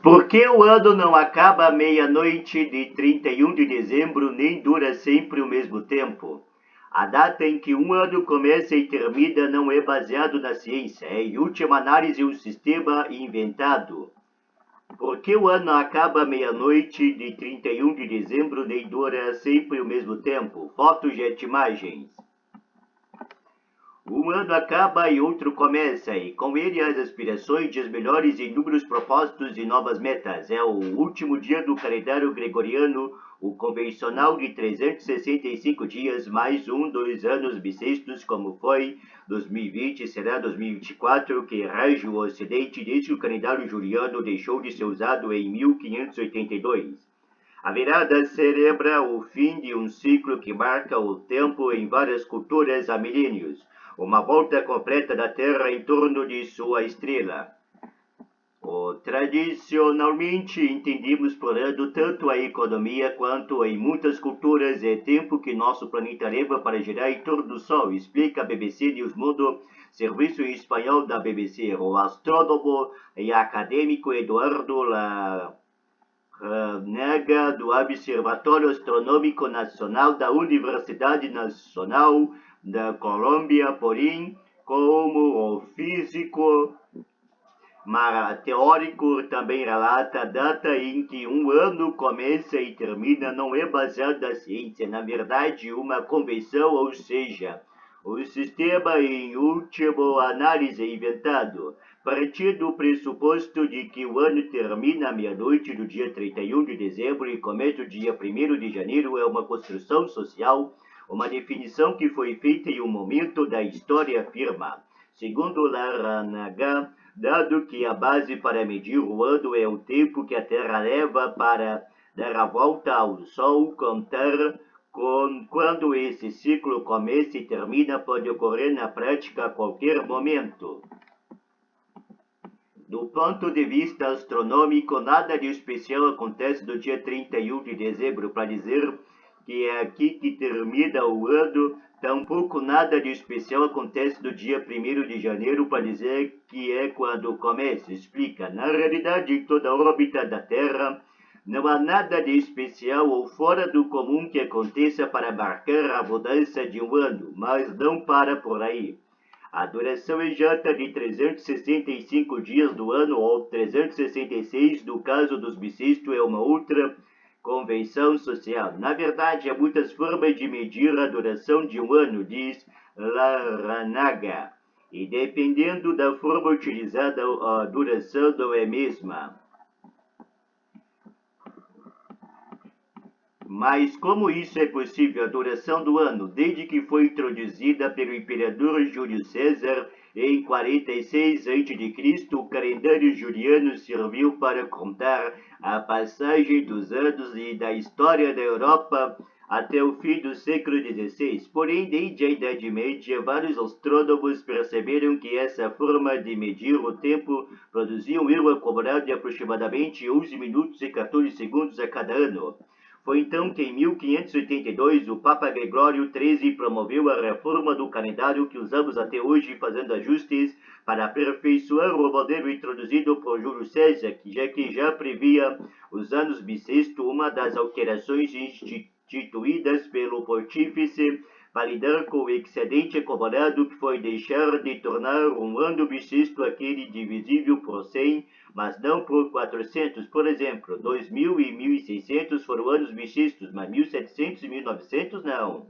Por que o ano não acaba à meia-noite de 31 de dezembro, nem dura sempre o mesmo tempo? A data em que um ano começa e termina não é baseado na ciência, é em última análise um sistema inventado. Por que o ano acaba à meia-noite de 31 de dezembro, nem dura sempre o mesmo tempo? Fotos e imagens. Um ano acaba e outro começa, e com ele as aspirações de os melhores e inúmeros propósitos e novas metas. É o último dia do calendário gregoriano, o convencional de 365 dias, mais um dos anos bissextos, como foi 2020, será 2024, que rege o Ocidente desde que o calendário juliano deixou de ser usado em 1582. A virada celebra o fim de um ciclo que marca o tempo em várias culturas há milênios, uma volta completa da Terra em torno de sua estrela. Tradicionalmente entendemos por ano tanto a economia quanto em muitas culturas é tempo que nosso planeta leva para girar em torno do Sol, explica a BBC News Mundo, serviço em espanhol da BBC. O astrônomo e acadêmico Eduardo Nega, do Observatório Astronômico Nacional da Universidade Nacional da Colômbia, porém, como o físico teórico também relata, a data em que um ano começa e termina não é baseada na ciência, na verdade, uma convenção, ou seja, o sistema em última análise inventado. Partir do pressuposto de que o ano termina à meia-noite do dia 31 de dezembro e começa o dia 1º de janeiro é uma construção social, uma definição que foi feita em um momento da história afirma. Segundo Larranaga, dado que a base para medir o ano é o tempo que a Terra leva para dar a volta ao Sol, contar quando esse ciclo começa e termina pode ocorrer na prática a qualquer momento. Do ponto de vista astronômico, nada de especial acontece no dia 31 de dezembro para dizer que é aqui que termina o ano. Tampouco nada de especial acontece no dia 1º de janeiro para dizer que é quando começa, explica. Na realidade, em toda a órbita da Terra, não há nada de especial ou fora do comum que aconteça para marcar a mudança de um ano, mas não para por aí. A duração exata de 365 dias do ano, ou 366 no caso dos bissextos, é uma outra convenção social. Na verdade, há muitas formas de medir a duração de um ano, diz Larranaga, e dependendo da forma utilizada, a duração não é a mesma. Mas como isso é possível, a duração do ano, desde que foi introduzida pelo imperador Júlio César em 46 a.C., o calendário juliano serviu para contar a passagem dos anos e da história da Europa até o fim do século XVI. Porém, desde a Idade Média, vários astrônomos perceberam que essa forma de medir o tempo produzia um erro acumulado de aproximadamente 11 minutos e 14 segundos a cada ano. Foi então que, em 1582, o Papa Gregório XIII promoveu a reforma do calendário que usamos até hoje, fazendo ajustes para aperfeiçoar o modelo introduzido por Júlio César, que já previa os anos bissexto, uma das alterações instituídas pelo pontífice para lidar com o excedente acumulado que foi deixar de tornar um ano bissexto aquele divisível por 100, mas não por 400. Por exemplo, 2000 e 1600 foram anos bissextos, mas 1700 e 1900 não.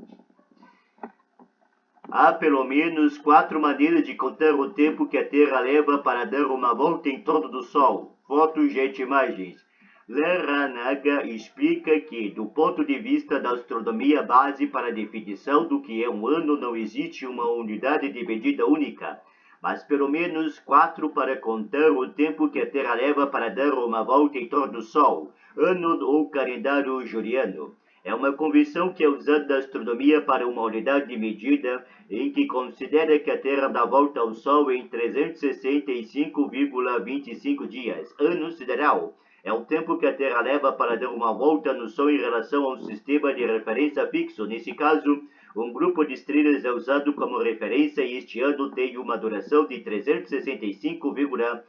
Há pelo menos 4 maneiras de contar o tempo que a Terra leva para dar uma volta em torno do Sol. Fotos e imagens. Larranaga explica que, do ponto de vista da astronomia base para a definição do que é um ano, não existe uma unidade de medida única, mas pelo menos 4 para contar o tempo que a Terra leva para dar uma volta em torno do Sol, ano ou calendário juliano. É uma convenção que é usada na astronomia para uma unidade de medida em que considera que a Terra dá volta ao Sol em 365,25 dias, ano sideral. É o tempo que a Terra leva para dar uma volta no Sol em relação a um sistema de referência fixo. Nesse caso, um grupo de estrelas é usado como referência e este ano tem uma duração de 365,25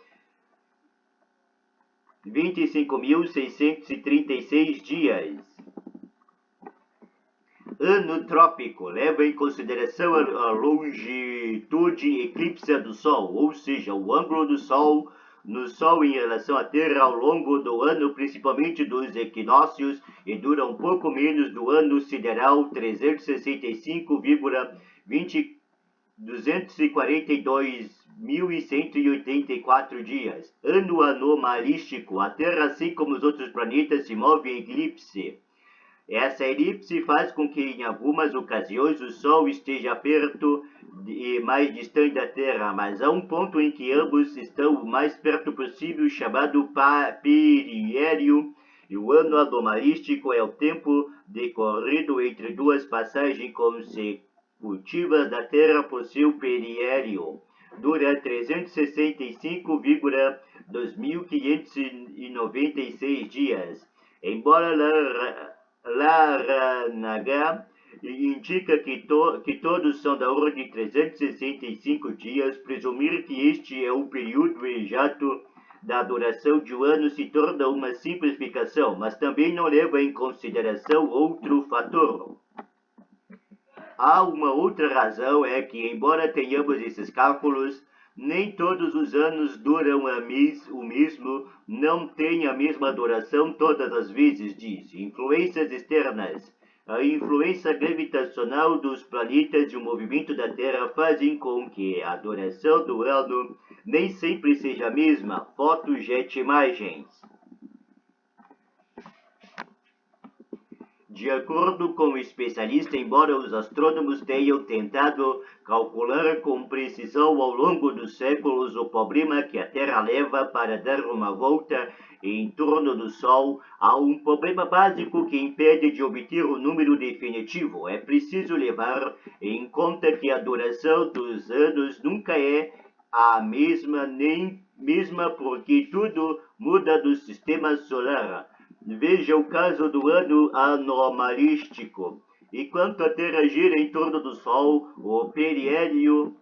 25.636 dias. Ano trópico leva em consideração a longitude eclipse do Sol, ou seja, o ângulo do Sol no Sol em relação à Terra ao longo do ano, principalmente dos equinócios, e dura um pouco menos do ano sideral 242.184 dias. Ano anomalístico. A Terra, assim como os outros planetas, se move em elipse. Essa elipse faz com que, em algumas ocasiões, o Sol esteja perto e mais distante da Terra, mas há um ponto em que ambos estão o mais perto possível, chamado periélio, e o ano anomalístico é o tempo decorrido entre duas passagens consecutivas da Terra por seu periélio. Dura 365,2596 dias. Embora Laranaga indica que todos são da ordem de 365 dias, presumir que este é o período exato da duração de um ano se torna uma simplificação, mas também não leva em consideração outro fator. Há uma outra razão, é que, embora tenhamos esses cálculos, nem todos os anos duram o mesmo, não tem a mesma duração todas as vezes, diz. Influências externas. A influência gravitacional dos planetas e o movimento da Terra fazem com que a duração do ano nem sempre seja a mesma. Foto Jet Imagens. De acordo com o especialista, embora os astrônomos tenham tentado calcular com precisão ao longo dos séculos o problema que a Terra leva para dar uma volta em torno do Sol, há um problema básico que impede de obter o número definitivo. É preciso levar em conta que a duração dos anos nunca é a mesma, nem mesma porque tudo muda do sistema solar. Veja o caso do ano anomalístico. Enquanto a Terra gira em torno do Sol, o periélio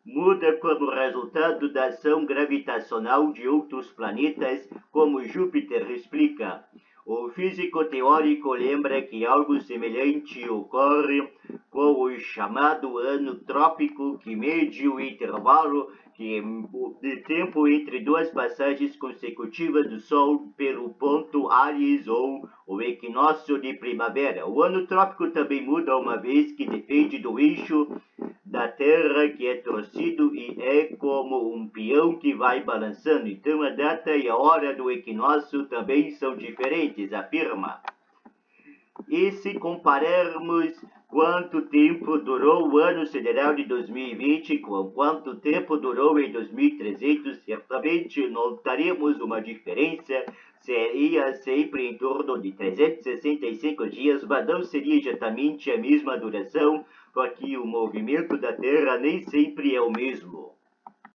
muda como resultado da ação gravitacional de outros planetas, como Júpiter explica. O físico teórico lembra que algo semelhante ocorre com o chamado ano trópico, que mede o intervalo de tempo entre duas passagens consecutivas do Sol pelo ponto Aries ou o equinócio de primavera. O ano trópico também muda uma vez que depende do eixo da Terra, que é torcido e é como um peão que vai balançando. Então a data e a hora do equinócio também são diferentes, afirma. E se compararmos quanto tempo durou o ano sideral de 2020 com quanto tempo durou em 2300, certamente notaremos uma diferença. Seria sempre em torno de 365 dias, mas não seria exatamente a mesma duração, porque o movimento da Terra nem sempre é o mesmo.